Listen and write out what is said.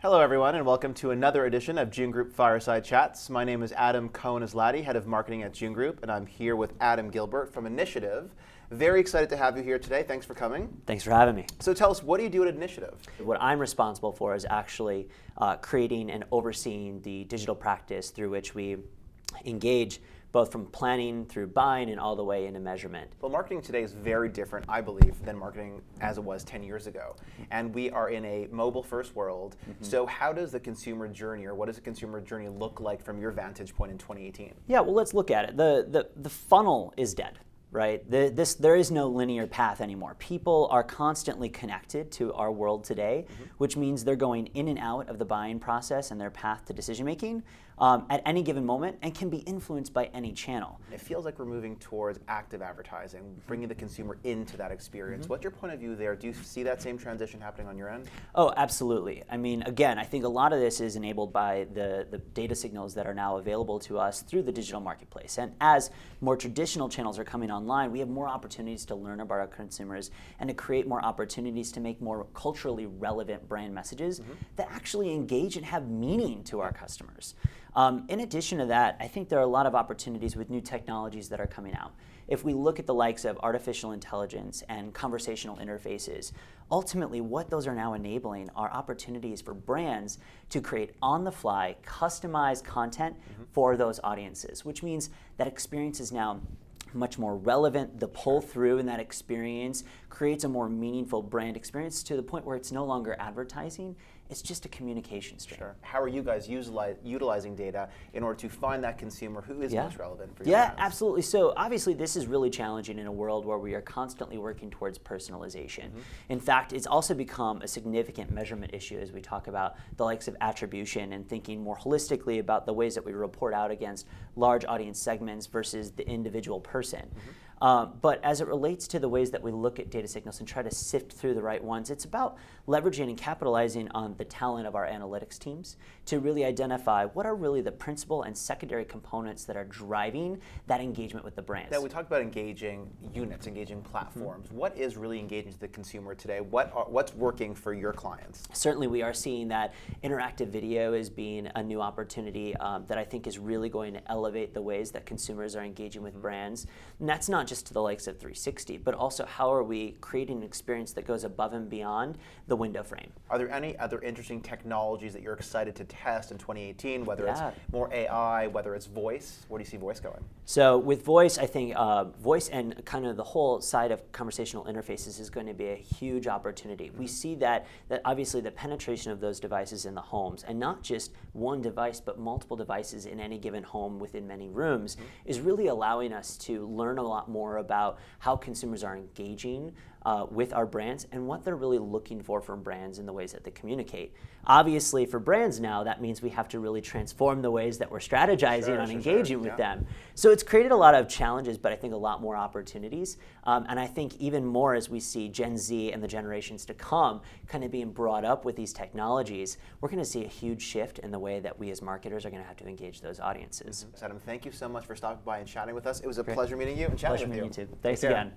Hello everyone and welcome to another edition of June Group Fireside Chats. My name is Adam Cohen-Aslati, Head of Marketing at June Group, and I'm here with Adam Gilbert from Initiative. Very excited to have you here today. Thanks for coming. Thanks for having me. So tell us, what do you do at Initiative? What I'm responsible for is actually creating and overseeing the digital practice through which we engage both from planning through buying and all the way into measurement. Well, marketing today is very different, I believe, than marketing as it was 10 years ago. And we are in a mobile-first world. So how does the consumer journey, or what does the consumer journey look like from your vantage point in 2018? Yeah, well, let's look at it. The funnel is dead, right? There is no linear path anymore. People are constantly connected to our world today, which means they're going in and out of the buying process and their path to decision making at any given moment, and can be influenced by any channel. It feels like we're moving towards active advertising, bringing the consumer into that experience. What's your point of view there? Do you see that same transition happening on your end? Oh, absolutely. I mean, again, I think a lot of this is enabled by the data signals that are now available to us through the digital marketplace. And as more traditional channels are coming online, we have more opportunities to learn about our consumers and to create more opportunities to make more culturally relevant brand messages that actually engage and have meaning to our customers. In addition to that, I think there are a lot of opportunities with new technologies that are coming out. If we look at the likes of artificial intelligence and conversational interfaces, ultimately what those are now enabling are opportunities for brands to create on-the-fly, customized content for those audiences, which means that experience is now much more relevant. The pull through in that experience creates a more meaningful brand experience to the point where it's no longer advertising, it's just a communication stream. Sure. How are you guys utilizing data in order to find that consumer who is most relevant for your Yeah, brands? absolutely. So obviously this is really challenging in a world where we are constantly working towards personalization. In fact, it's also become a significant measurement issue as we talk about the likes of attribution and thinking more holistically about the ways that we report out against large audience segments versus the individual person. But as it relates to the ways that we look at data signals and try to sift through the right ones, it's about leveraging and capitalizing on the talent of our analytics teams to really identify what are really the principal and secondary components that are driving that engagement with the brands. Now, we talked about engaging units, engaging platforms. What is really engaging to the consumer today? What's working for your clients? Certainly we are seeing that interactive video as being a new opportunity that I think is really going to elevate the ways that consumers are engaging with brands. And that's not just to the likes of 360, but also how are we creating an experience that goes above and beyond the window frame. Are there any other interesting technologies that you're excited to test in 2018, whether it's Yeah. more AI, whether it's voice? Where do you see voice going? So with voice, I think voice and kind of the whole side of conversational interfaces is going to be a huge opportunity. We see that obviously the penetration of those devices in the homes, and not just one device, but multiple devices in any given home within many rooms, is really allowing us to learn a lot more about how consumers are engaging with our brands and what they're really looking for from brands in the ways that they communicate. Obviously, for brands now, that means we have to really transform the ways that we're strategizing on engaging with them. So it's created a lot of challenges, but I think a lot more opportunities. And I think even more as we see Gen Z and the generations to come kind of being brought up with these technologies, we're going to see a huge shift in the way that we as marketers are going to have to engage those audiences. Adam, thank you so much for stopping by and chatting with us. It was a pleasure meeting you and chatting with you. Thanks again.